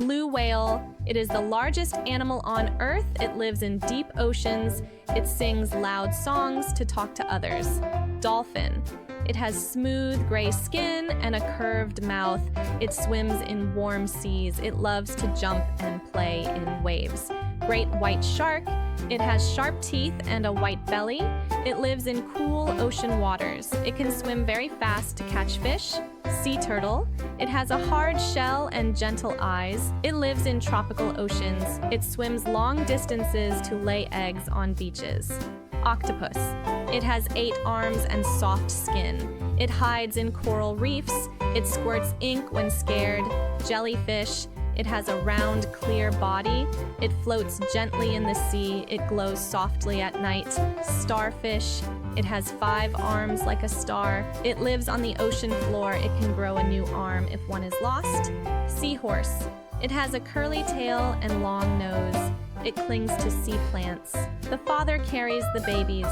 Blue whale. It is the largest animal on Earth. It lives in deep oceans. It sings loud songs to talk to others. Dolphin. It has smooth gray skin and a curved mouth. It swims in warm seas. It loves to jump and play in waves. Great white shark. It has sharp teeth and a white belly. It lives in cool ocean waters. It can swim very fast to catch fish. Sea turtle. It has a hard shell and gentle eyes. It lives in tropical oceans. It swims long distances to lay eggs on beaches. Octopus. It has 8 arms and soft skin. It hides in coral reefs. It squirts ink when scared. Jellyfish. It has a round, clear body. It floats gently in the sea. It glows softly at night. Starfish. It has 5 arms like a star. It lives on the ocean floor. It can grow a new arm if one is lost. Seahorse. It has a curly tail and long nose. It clings to sea plants. The father carries the babies.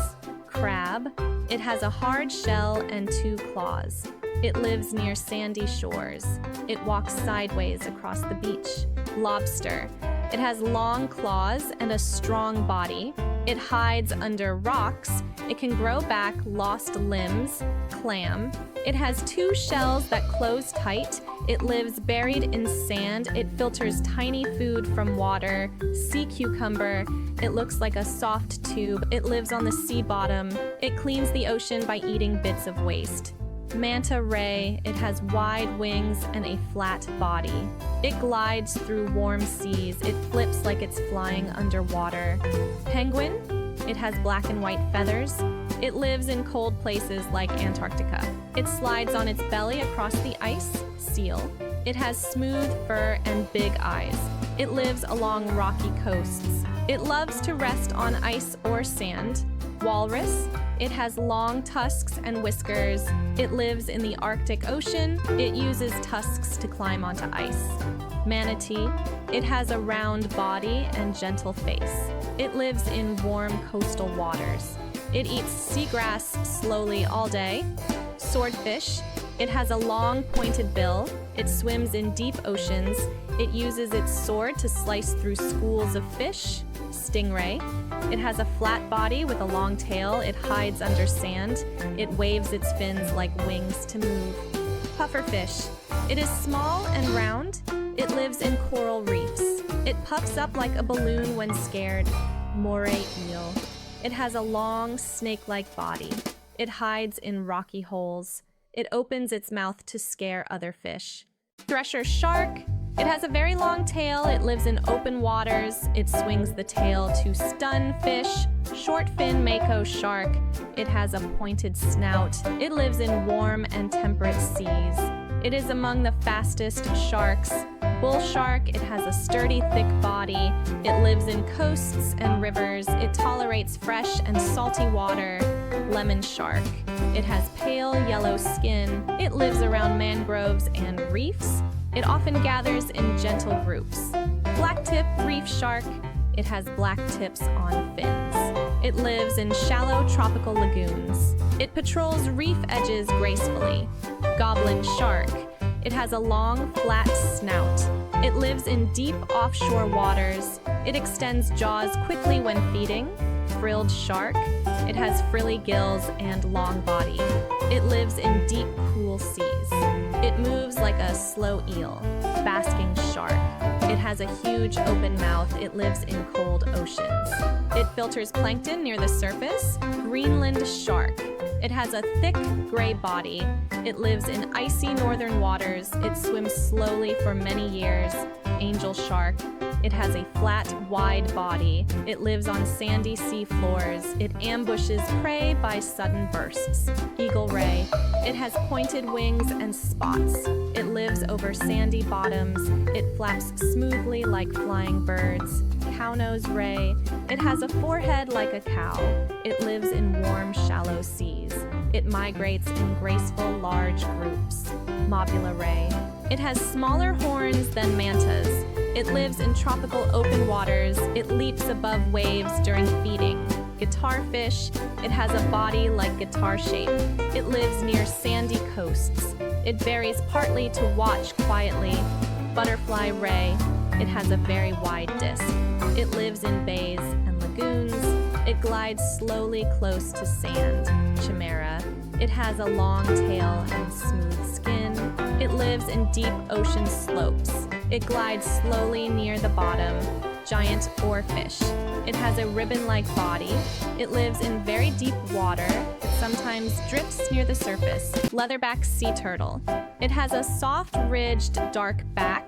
Crab. It has a hard shell and 2 claws. It lives near sandy shores. It walks sideways across the beach. Lobster. It has long claws and a strong body. It hides under rocks. It can grow back lost limbs. Clam. It has 2 shells that close tight. It lives buried in sand. It filters tiny food from water. Sea cucumber. It looks like a soft tube. It lives on the sea bottom. It cleans the ocean by eating bits of waste. Manta ray. It has wide wings and a flat body. It glides through warm seas. It flips like it's flying underwater. Penguin. It has black and white feathers. It lives in cold places like Antarctica. It slides on its belly across the ice. Seal. It has smooth fur and big eyes. It lives along rocky coasts. It loves to rest on ice or sand. Walrus. It has long tusks and whiskers. It lives in the Arctic Ocean. It uses tusks to climb onto ice. Manatee. It has a round body and gentle face. It lives in warm coastal waters. It eats seagrass slowly all day. Swordfish. It has a long pointed bill. It swims in deep oceans. It uses its sword to slice through schools of fish. Stingray. It has a flat body with a long tail. It hides under sand. It waves its fins like wings to move. Pufferfish. It is small and round. It lives in coral reefs. It puffs up like a balloon when scared. Moray eel. It has a long, snake-like body. It hides in rocky holes. It opens its mouth to scare other fish. Thresher shark. It has a very long tail. It lives in open waters. It swings the tail to stun fish. Short fin mako shark. It has a pointed snout. It lives in warm and temperate seas. It is among the fastest sharks. Bull shark. It has a sturdy, thick body. It lives in coasts and rivers. It tolerates fresh and salty water. Lemon shark. It has pale yellow skin. It lives around mangroves and reefs. It often gathers in gentle groups. Blacktip reef shark. It has black tips on fins. It lives in shallow tropical lagoons. It patrols reef edges gracefully. Goblin shark. It has a long, flat snout. It lives in deep offshore waters. It extends jaws quickly when feeding. Frilled shark. It has frilly gills and long body. It lives in deep, cool seas. It moves like a slow eel. Basking shark. It has a huge open mouth. It lives in cold oceans. It filters plankton near the surface. Greenland shark. It has a thick gray body. It lives in icy northern waters. It swims slowly for many years. Angel shark. It has a flat, wide body. It lives on sandy sea floors. It ambushes prey by sudden bursts. Eagle ray. It has pointed wings and spots. It lives over sandy bottoms. It flaps smoothly like flying birds. Cownose ray. It has a forehead like a cow. It lives in warm, shallow seas. It migrates in graceful, large groups. Mobula ray. It has smaller horns than mantas. It lives in tropical open waters. It leaps above waves during feeding. Guitar fish. It has a body like guitar shape. It lives near sandy coasts. It buries partly to watch quietly. Butterfly ray. It has a very wide disc. It lives in bays and lagoons. It glides slowly close to sand. Chimera. It has a long tail and smooth skin. It lives in deep ocean slopes. It glides slowly near the bottom. Giant oarfish. It has a ribbon-like body. It lives in very deep water. It sometimes drifts near the surface. Leatherback sea turtle. It has a soft, ridged, dark back.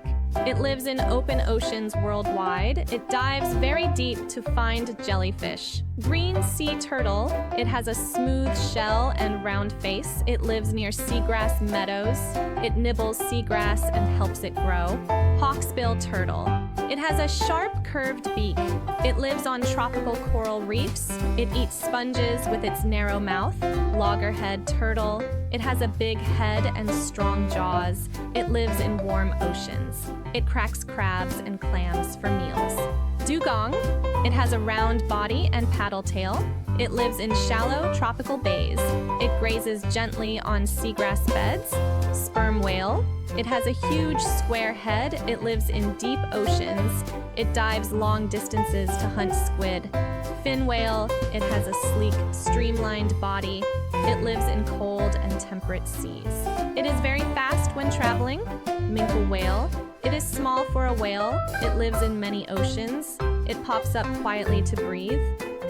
It lives in open oceans worldwide. It dives very deep to find jellyfish. Green sea turtle. It has a smooth shell and round face. It lives near seagrass meadows. It nibbles seagrass and helps it grow. Hawksbill turtle. It has a sharp, curved beak. It lives on tropical coral reefs. It eats sponges with its narrow mouth. Loggerhead turtle. It has a big head and strong jaws. It lives in warm oceans. It cracks crabs and clams for meals. Dugong. It has a round body and paddle tail. It lives in shallow tropical bays. It grazes gently on seagrass beds. Sperm whale. It has a huge square head. It lives in deep oceans. It dives long distances to hunt squid. Fin whale. It has a sleek, streamlined body. It lives in cold and temperate seas. It is very fast when traveling. Minke whale. It is small for a whale. It lives in many oceans. It pops up quietly to breathe.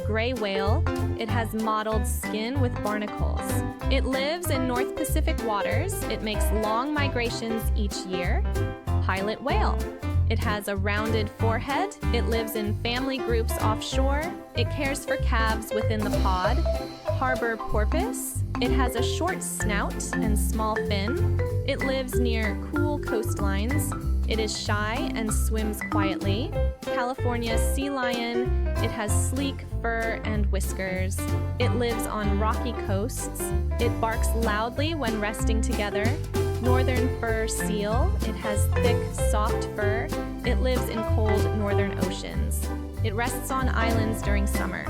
Gray whale. It has mottled skin with barnacles. It lives in North Pacific waters. It makes long migrations each year. Pilot whale. It has a rounded forehead. It lives in family groups offshore. It cares for calves within the pod. Harbor porpoise. It has a short snout and small fin. It lives near cool coastlines. It is shy and swims quietly. California sea lion. It has sleek fur and whiskers. It lives on rocky coasts. It barks loudly when resting together. Northern fur seal. It has thick, soft fur. It lives in cold northern oceans. It rests on islands during summer.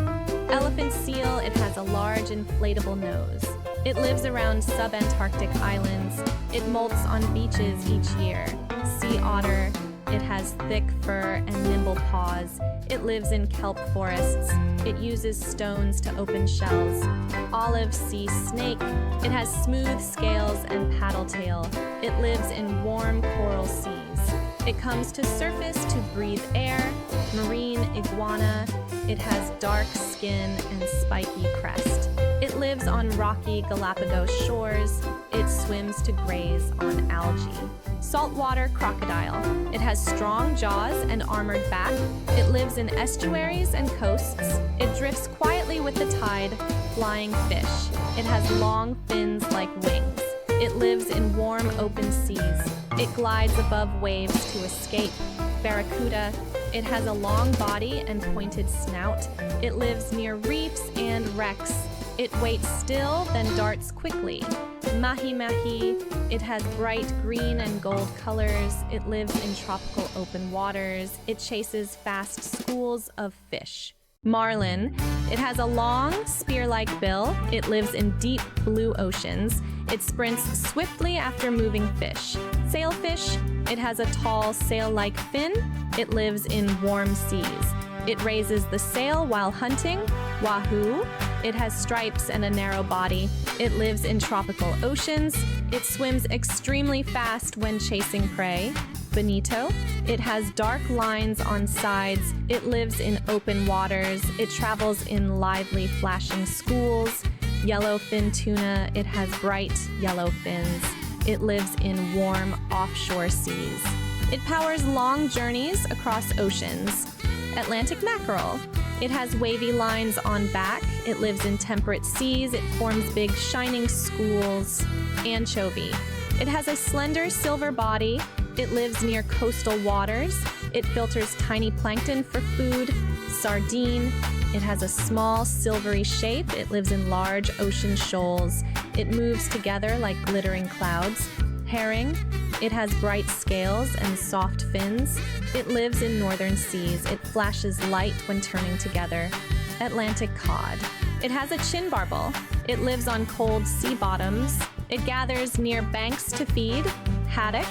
Elephant seal. It has a large inflatable nose. It lives around subantarctic islands. It molts on beaches each year. Sea otter. It has thick fur and nimble paws. It lives in kelp forests. It uses stones to open shells. Olive sea snake. It has smooth scales and paddle tail. It lives in warm coral seas. It comes to surface to breathe air. Marine iguana. It has dark skin and spiky crest. It lives on rocky Galapagos shores. It swims to graze on algae. Saltwater crocodile. It has strong jaws and armored back. It lives in estuaries and coasts. It drifts quietly with the tide, flying fish. It has long fins like wings. It lives in warm open seas. It glides above waves to escape. Barracuda. It has a long body and pointed snout. It lives near reefs and wrecks. It waits still, then darts quickly. Mahi-mahi. It has bright green and gold colors. It lives in tropical open waters. It chases fast schools of fish. Marlin. It has a long, spear-like bill. It lives in deep blue oceans. It sprints swiftly after moving fish. Sailfish. It has a tall, sail-like fin. It lives in warm seas. It raises the sail while hunting. Wahoo. It has stripes and a narrow body. It lives in tropical oceans. It swims extremely fast when chasing prey. Bonito. It has dark lines on sides. It lives in open waters. It travels in lively, flashing schools. Yellowfin tuna. It has bright yellow fins. It lives in warm, offshore seas. It powers long journeys across oceans. Atlantic mackerel. It has wavy lines on back. It lives in temperate seas. It forms big, shining schools. Anchovy. It has a slender silver body. It lives near coastal waters. It filters tiny plankton for food. Sardine. It has a small, silvery shape. It lives in large ocean shoals. It moves together like glittering clouds. Herring. It has bright scales and soft fins. It lives in northern seas. It flashes light when turning together. Atlantic cod. It has a chin barbel. It lives on cold sea bottoms. It gathers near banks to feed. Haddock.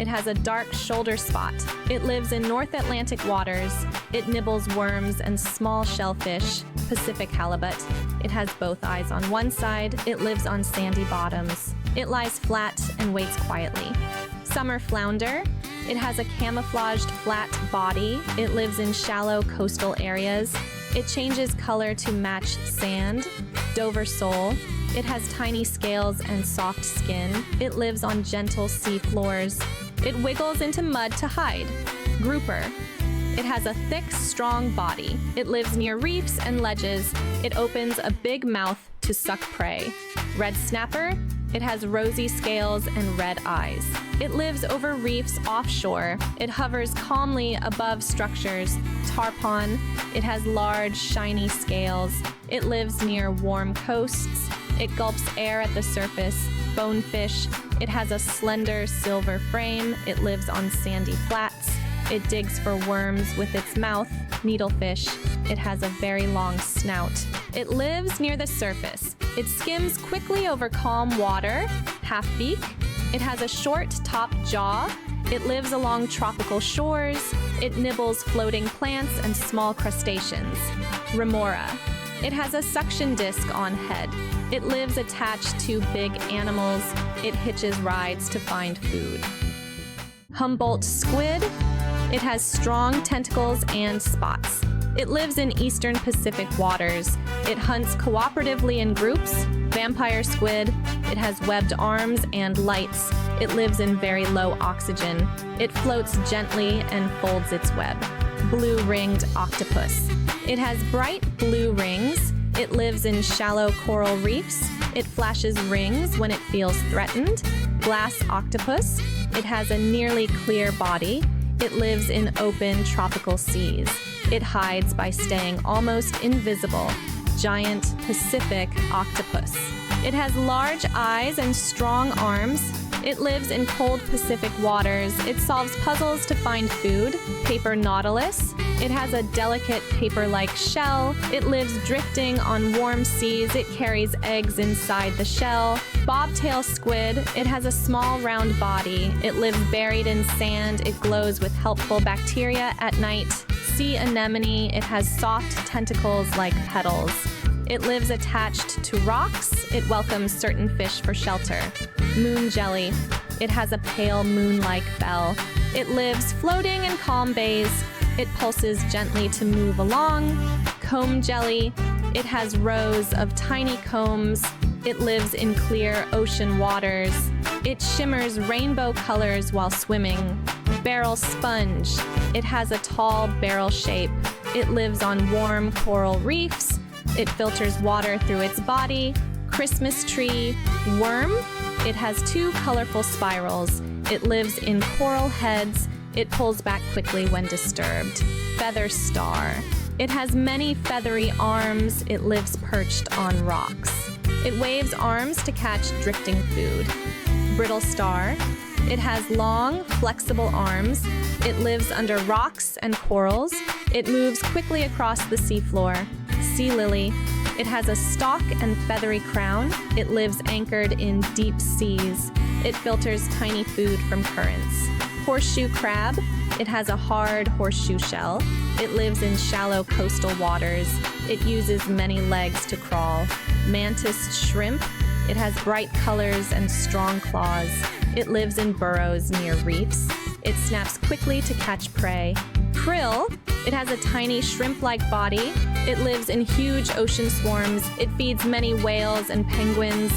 It has a dark shoulder spot. It lives in North Atlantic waters. It nibbles worms and small shellfish, Pacific halibut. It has both eyes on one side. It lives on sandy bottoms. It lies flat and waits quietly. Summer flounder. It has a camouflaged flat body. It lives in shallow coastal areas. It changes color to match sand. Dover sole. It has tiny scales and soft skin. It lives on gentle sea floors. It wiggles into mud to hide. Grouper. It has a thick, strong body. It lives near reefs and ledges. It opens a big mouth to suck prey. Red snapper. It has rosy scales and red eyes. It lives over reefs offshore. It hovers calmly above structures. Tarpon. It has large, shiny scales. It lives near warm coasts. It gulps air at the surface. Bonefish. It has a slender silver frame. It lives on sandy flats. It digs for worms with its mouth. Needlefish. It has a very long snout. It lives near the surface. It skims quickly over calm water. Half-beak. It has a short top jaw. It lives along tropical shores. It nibbles floating plants and small crustaceans. Remora. It has a suction disc on head. It lives attached to big animals. It hitches rides to find food. Humboldt squid. It has strong tentacles and spots. It lives in eastern Pacific waters. It hunts cooperatively in groups. Vampire squid. It has webbed arms and lights. It lives in very low oxygen. It floats gently and folds its web. Blue-ringed octopus. It has bright blue rings. It lives in shallow coral reefs. It flashes rings when it feels threatened. Glass octopus. It has a nearly clear body. It lives in open tropical seas. It hides by staying almost invisible. Giant Pacific octopus. It has large eyes and strong arms. It lives in cold Pacific waters. It solves puzzles to find food. Paper nautilus. It has a delicate paper-like shell. It lives drifting on warm seas. It carries eggs inside the shell. Bobtail squid. It has a small round body. It lives buried in sand. It glows with helpful bacteria at night. Sea anemone. It has soft tentacles like petals. It lives attached to rocks. It welcomes certain fish for shelter. Moon jelly. It has a pale moon-like bell. It lives floating in calm bays. It pulses gently to move along. Comb jelly. It has rows of tiny combs. It lives in clear ocean waters. It shimmers rainbow colors while swimming. Barrel sponge. It has a tall barrel shape. It lives on warm coral reefs. It filters water through its body. Christmas tree. Worm. It has two colorful spirals. It lives in coral heads. It pulls back quickly when disturbed. Feather star. It has many feathery arms. It lives perched on rocks. It waves arms to catch drifting food. Brittle star. It has long, flexible arms. It lives under rocks and corals. It moves quickly across the seafloor. Sea lily. It has a stalk and feathery crown. It lives anchored in deep seas. It filters tiny food from currents. Horseshoe crab. It has a hard horseshoe shell. It lives in shallow coastal waters. It uses many legs to crawl. Mantis shrimp. It has bright colors and strong claws. It lives in burrows near reefs. It snaps quickly to catch prey. Krill. It has a tiny shrimp-like body. It lives in huge ocean swarms. It feeds many whales and penguins.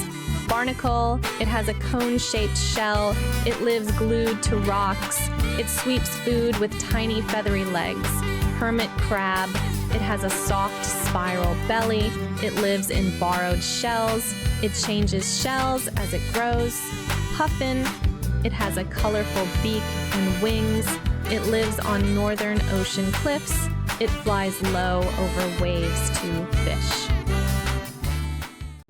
Barnacle. It has a cone-shaped shell. It lives glued to rocks. It sweeps food with tiny feathery legs. Hermit crab. It has a soft spiral belly. It lives in borrowed shells. It changes shells as it grows. Puffin. It has a colorful beak and wings. It lives on northern ocean cliffs. It flies low over waves to fish.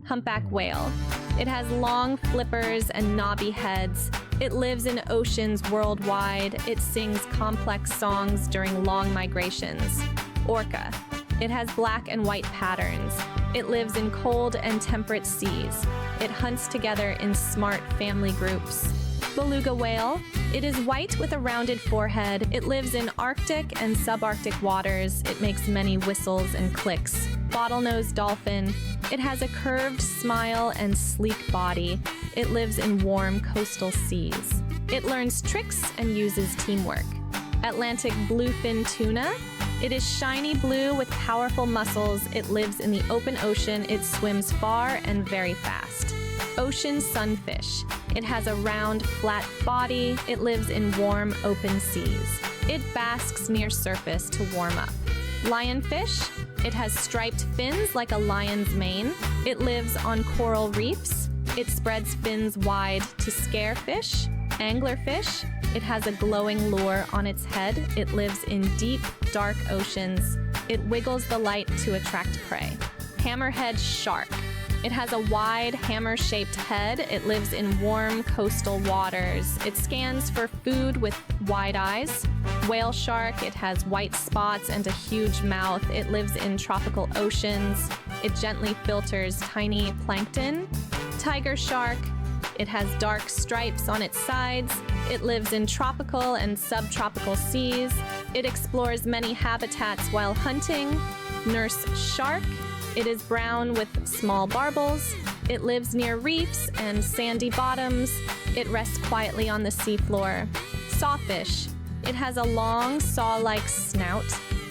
Humpback whale. It has long flippers and knobby heads. It lives in oceans worldwide. It sings complex songs during long migrations. Orca. It has black and white patterns. It lives in cold and temperate seas. It hunts together in smart family groups. Beluga whale. It is white with a rounded forehead. It lives in Arctic and subarctic waters. It makes many whistles and clicks. Bottlenose dolphin. It has a curved smile and sleek body. It lives in warm coastal seas. It learns tricks and uses teamwork. Atlantic bluefin tuna. It is shiny blue with powerful muscles. It lives in the open ocean. It swims far and very fast. Ocean sunfish. It has a round, flat body. It lives in warm, open seas. It basks near surface to warm up. Lionfish. It has striped fins like a lion's mane. It lives on coral reefs. It spreads fins wide to scare fish. Anglerfish. It has a glowing lure on its head. It lives in deep, dark oceans. It wiggles the light to attract prey. Hammerhead shark. It has a wide, hammer-shaped head. It lives in warm coastal waters. It scans for food with wide eyes. Whale shark. It has white spots and a huge mouth. It lives in tropical oceans. It gently filters tiny plankton. Tiger shark. It has dark stripes on its sides. It lives in tropical and subtropical seas. It explores many habitats while hunting. Nurse shark. It is brown with small barbels. It lives near reefs and sandy bottoms. It rests quietly on the seafloor. Sawfish. It has a long, saw-like snout.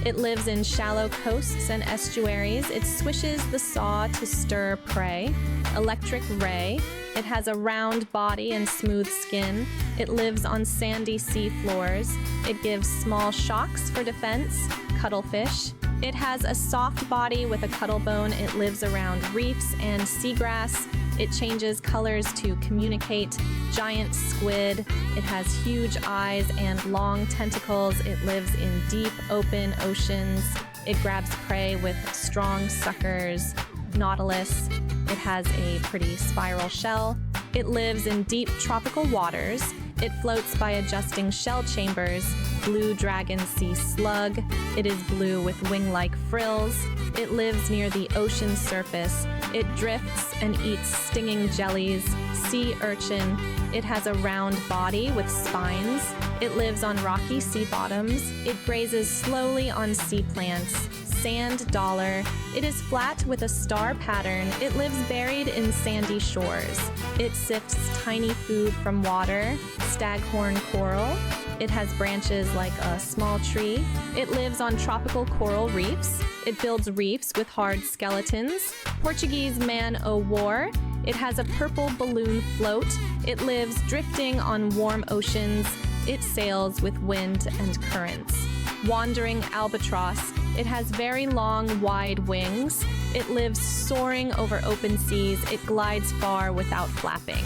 It lives in shallow coasts and estuaries. It swishes the saw to stir prey. Electric ray. It has a round body and smooth skin. It lives on sandy sea floors. It gives small shocks for defense. Cuttlefish. It has a soft body with a cuttle bone. It lives around reefs and seagrass. It changes colors to communicate. Giant squid. It has huge eyes and long tentacles. It lives in deep, open oceans. It grabs prey with strong suckers. Nautilus. It has a pretty spiral shell. It lives in deep tropical waters. It floats by adjusting shell chambers. Blue dragon sea slug. It is blue with wing-like frills. It lives near the ocean surface. It drifts and eats stinging jellies. Sea urchin. It has a round body with spines. It lives on rocky sea bottoms. It grazes slowly on sea plants. Sand dollar. It is flat with a star pattern. It lives buried in sandy shores. It sifts tiny food from water. Staghorn coral. It has branches like a small tree. It lives on tropical coral reefs. It builds reefs with hard skeletons. Portuguese man-o'-war. It has a purple balloon float. It lives drifting on warm oceans. It sails with wind and currents. Wandering albatross. It has very long, wide wings. It lives soaring over open seas. It glides far without flapping.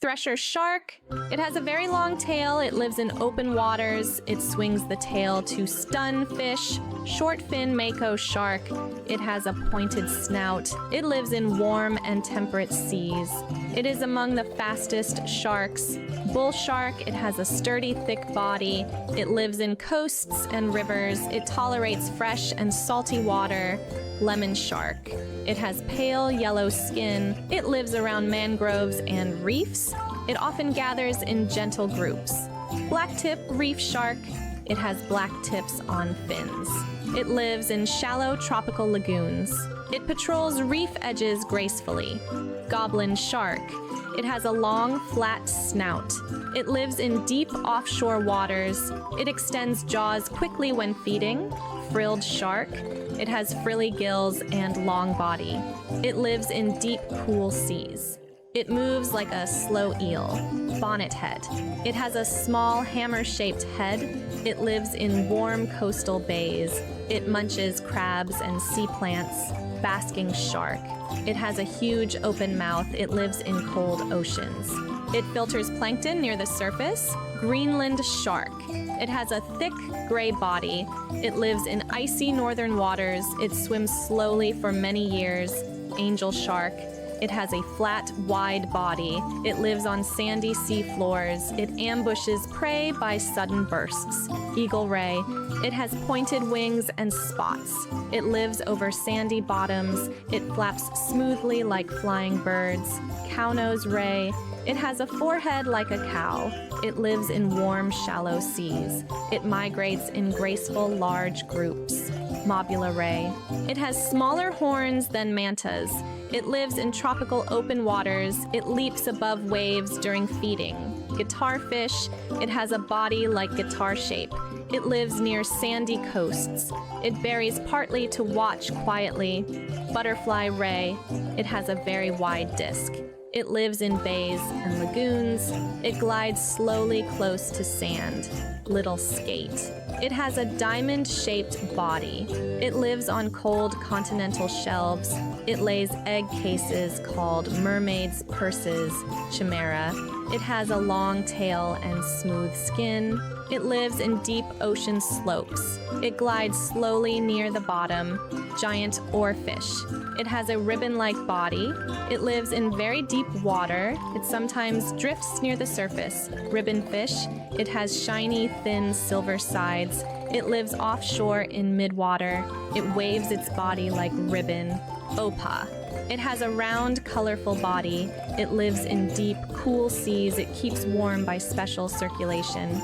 Thresher shark. It has a very long tail. It lives in open waters. It swings the tail to stun fish. Short fin mako shark. It has a pointed snout. It lives in warm and temperate seas. It is among the fastest sharks. Bull shark. It has a sturdy, thick body. It lives in coasts and rivers. It tolerates fresh and salty water. Lemon shark. It has pale yellow skin. It lives around mangroves and reefs. It often gathers in gentle groups. Blacktip reef shark. It has black tips on fins. It lives in shallow tropical lagoons. It patrols reef edges gracefully. Goblin shark. It has a long, flat snout. It lives in deep offshore waters. It extends jaws quickly when feeding. Frilled shark. It has frilly gills and long body. It lives in deep, cool seas. It moves like a slow eel. Bonnet head. It has a small hammer-shaped head. It lives in warm coastal bays. It munches crabs and sea plants. Basking shark. It has a huge open mouth. It lives in cold oceans. It filters plankton near the surface. Greenland shark. It has a thick gray body. It lives in icy northern waters. It swims slowly for many years. Angel shark. It has a flat, wide body. It lives on sandy sea floors. It ambushes prey by sudden bursts. Eagle ray. It has pointed wings and spots. It lives over sandy bottoms. It flaps smoothly like flying birds. Cownose ray. It has a forehead like a cow. It lives in warm, shallow seas. It migrates in graceful, large groups. Mobula ray. It has smaller horns than mantas. It lives in tropical open waters. It leaps above waves during feeding. Guitarfish. It has a body like guitar shape. It lives near sandy coasts. It buries partly to watch quietly. Butterfly ray. It has a very wide disc. It lives in bays and lagoons. It glides slowly close to sand. Little skate. It has a diamond-shaped body. It lives on cold continental shelves. It lays egg cases called mermaids' purses, chimera. It has a long tail and smooth skin. It lives in deep ocean slopes. It glides slowly near the bottom. Giant oarfish. It has a ribbon-like body. It lives in very deep water. It sometimes drifts near the surface. Ribbonfish. It has shiny, thin silver sides. It lives offshore in midwater. It waves its body like ribbon. Opa. It has a round, colorful body. It lives in deep, cool seas. It keeps warm by special circulation.